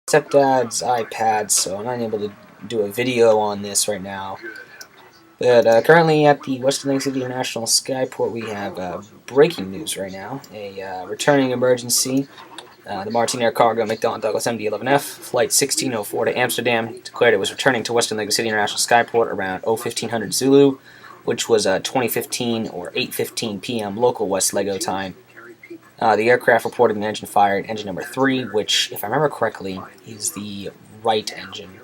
stepdad's iPad, so I'm not able to do a video on this right now. But currently at the Western Lake City International Skyport, we have breaking news right now. A returning emergency. The Martinair cargo McDonnell Douglas MD-11F, flight 1604 to Amsterdam, declared it was returning to Western Lake City International Skyport around 1500 Zulu, which was 2015 or 8:15 p.m. local West Lego time. The aircraft reported an engine fire at engine number 3, which, if I remember correctly, is the right engine.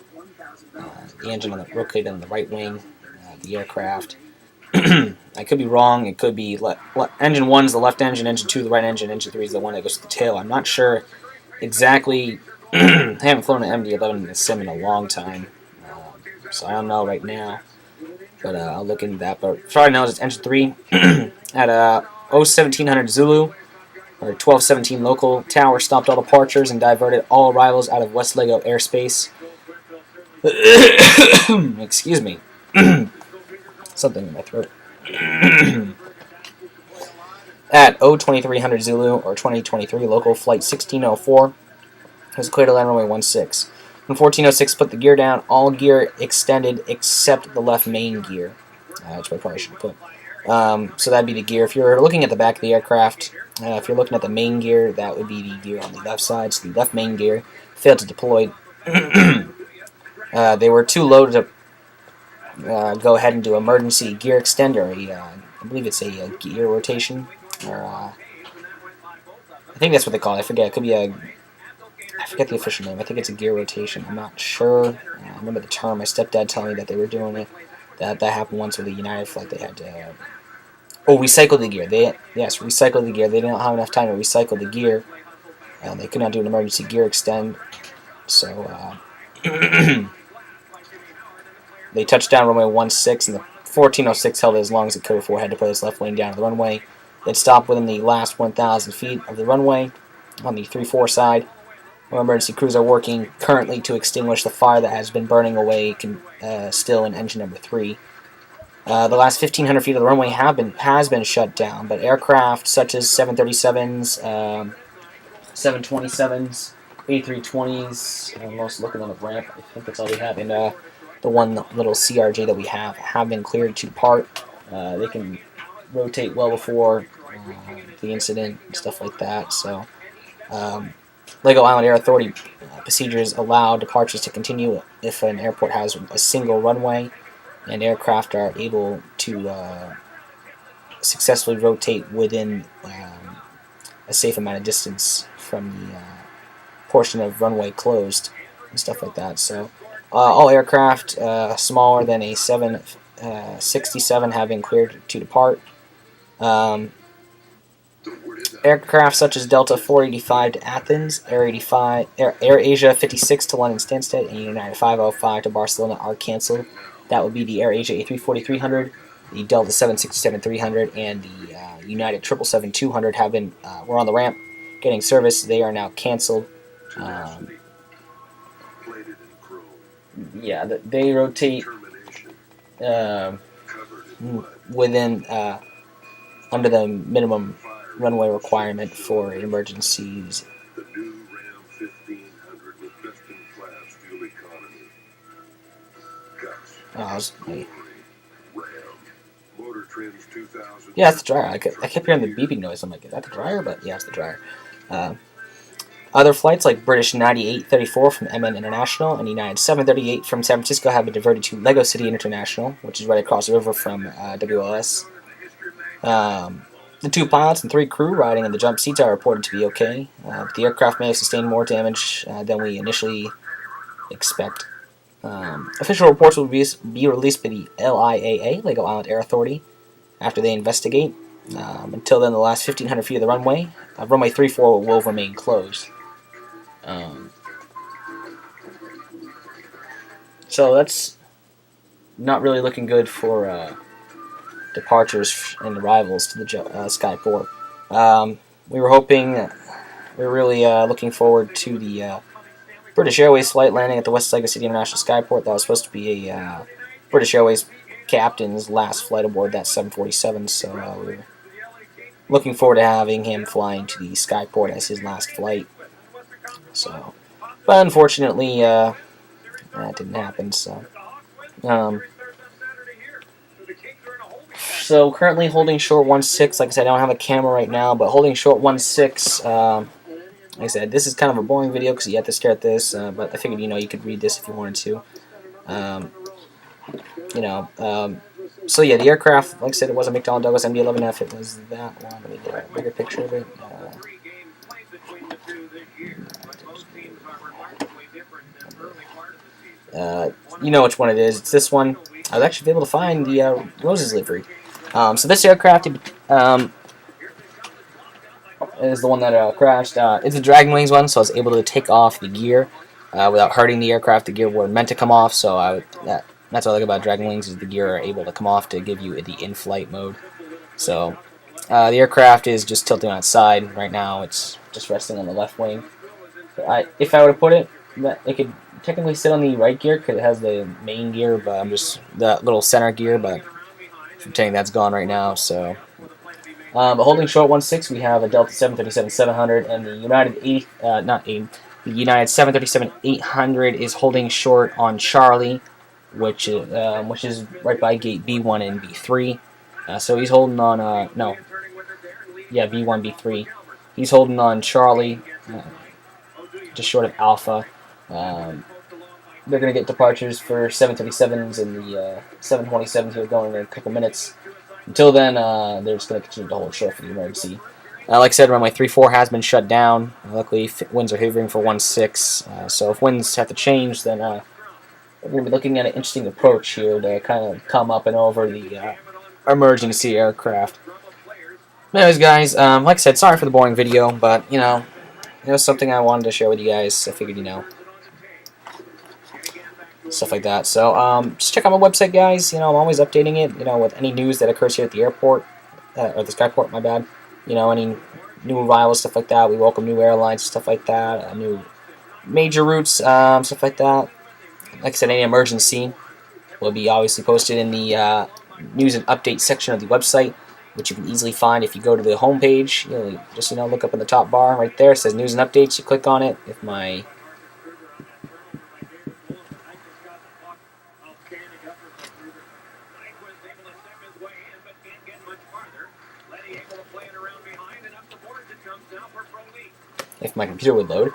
The engine located on the right wing of the aircraft. I could be wrong. It could be engine 1 is the left engine 2 the right engine 3 is the one that goes to the tail. I'm not sure exactly. I haven't flown an MD-11 in the sim in a long time, so I don't know right now. But I'll look into that. But as far as I know, it's engine 3 at 1700 Zulu, or 1217 local. Tower stopped all departures and diverted all arrivals out of West Lego airspace. Excuse me. Something in my throat. At 2300 Zulu, or 2023 local, flight 1604 was cleared to land runway 16. When 1406 put the gear down, all gear extended except the left main gear, which I probably should put. So that'd be the gear. If you're looking at the back of the aircraft, if you're looking at the main gear, that would be the gear on the left side. So the left main gear failed to deploy. They were too low to go ahead and do emergency gear extender. I believe it's a gear rotation, or I think that's what they call it. I forget. It could be I forget the official name. I think it's a gear rotation. I'm not sure. I remember the term. My stepdad telling me that they were doing it. That happened once with a United flight. They had to recycle the gear. Recycle the gear. They didn't have enough time to recycle the gear. They could not do an emergency gear extend. So they touched down runway 16, and the 1406 held it as long as it could before it had to put its left wing down to the runway. It stopped within the last 1,000 feet of the runway on the 3-4 side. Emergency crews are working currently to extinguish the fire that has been burning away still in engine number 3. The last 1,500 feet of the runway has been shut down, but aircraft such as 737s, 727s, A320s, I'm also looking on the ramp. I think that's all we have, and the one little CRJ that we have been cleared to depart. They can rotate well before the incident and stuff like that. So Lego Island Air Authority procedures allow departures to continue if an airport has a single runway and aircraft are able to successfully rotate within a safe amount of distance from the portion of runway closed and stuff like that. So all aircraft smaller than a 767 have been cleared to depart. Aircraft such as Delta 485 to Athens, Air Asia 56 to London Stansted, and United 505 to Barcelona are canceled. That would be the Air Asia A340-300, the Delta 767-300, and the United 777-200 were on the ramp getting service. They are now canceled. They rotate within under the minimum runway requirement for emergencies. Yeah, it's the dryer. I kept hearing the beeping noise. I'm like, is that the dryer? But yeah, it's the dryer. Other flights like British 9834 from MN International and United 738 from San Francisco have been diverted to Lego City International, which is right across the river from WLS. The 2 pilots and 3 crew riding in the jump seats are reported to be okay. The aircraft may have sustained more damage than we initially expect. Official reports will be released by the LIAA, Lego Island Air Authority, after they investigate. Until then, the last 1,500 feet of the runway, runway 34 will remain closed. So that's not really looking good for departures and arrivals to the Skyport. We were really looking forward to the British Airways flight landing at the West Lego City International Skyport. That was supposed to be a British Airways captain's last flight aboard that 747, so we were looking forward to having him flying to the Skyport as his last flight. So But unfortunately, that didn't happen. So currently holding short 1-6. Like I said, I don't have a camera right now, but holding short 1-6. Like I said, this is kind of a boring video because you have to stare at this. But I figured you could read this if you wanted to. Um, you know. So yeah, the aircraft, like I said, it was a McDonnell Douglas MD-11F. It was that one. Let me get a bigger picture of it. You know which one it is. It's this one. I was actually able to find the Rose's livery. So this aircraft is the one that crashed. It's a Dragon Wings one, so I was able to take off the gear without hurting the aircraft. The gear were meant to come off, so that's what I like about Dragon Wings is the gear are able to come off to give you the in-flight mode. So the aircraft is just tilting on its side right now. It's just resting on the left wing. If I were to put it, it could technically sit on the right gear because it has the main gear, but I'm just that little center gear. But I'm saying that's gone right now. So, but holding short 1-6, we have a Delta 737-700 and the United the United 737-800 is holding short on Charlie, which is right by gate B1 and B3. So he's holding on B1 B3. He's holding on Charlie. Just short of Alpha. They're going to get departures for 737s and the 727s here going in a couple minutes. Until then, they're just going to continue to hold short for the emergency. Like I said, runway 34 has been shut down. Luckily, winds are hovering for 1-6. So if winds have to change, then we're going to be looking at an interesting approach here to kind of come up and over the emergency aircraft. Anyways, guys, like I said, sorry for the boring video, but, it was something I wanted to share with you guys. I figured, stuff like that. So, just check out my website, guys. I'm always updating it, with any news that occurs here at the airport, or the Skyport, my bad. Any new arrivals, stuff like that. We welcome new airlines, stuff like that. New major routes, stuff like that. Like I said, any emergency will be obviously posted in the news and update section of the website, which you can easily find if you go to the home page. Just look up in the top bar right there. It says News and Updates. You click on it. If my computer would load,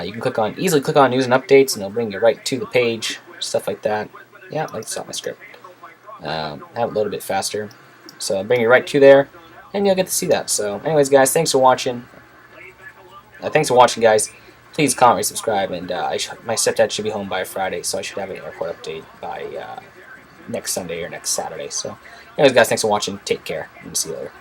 you can easily click on News and Updates, and it'll bring you right to the page. Stuff like that. Yeah, let's stop my script. Have it load a bit faster. So I'll bring you right to there, and you'll get to see that. So anyways, guys, thanks for watching. Guys. Please comment, subscribe, and my stepdad should be home by Friday, so I should have an airport update by next Sunday or next Saturday. So anyways, guys, thanks for watching. Take care, and see you later.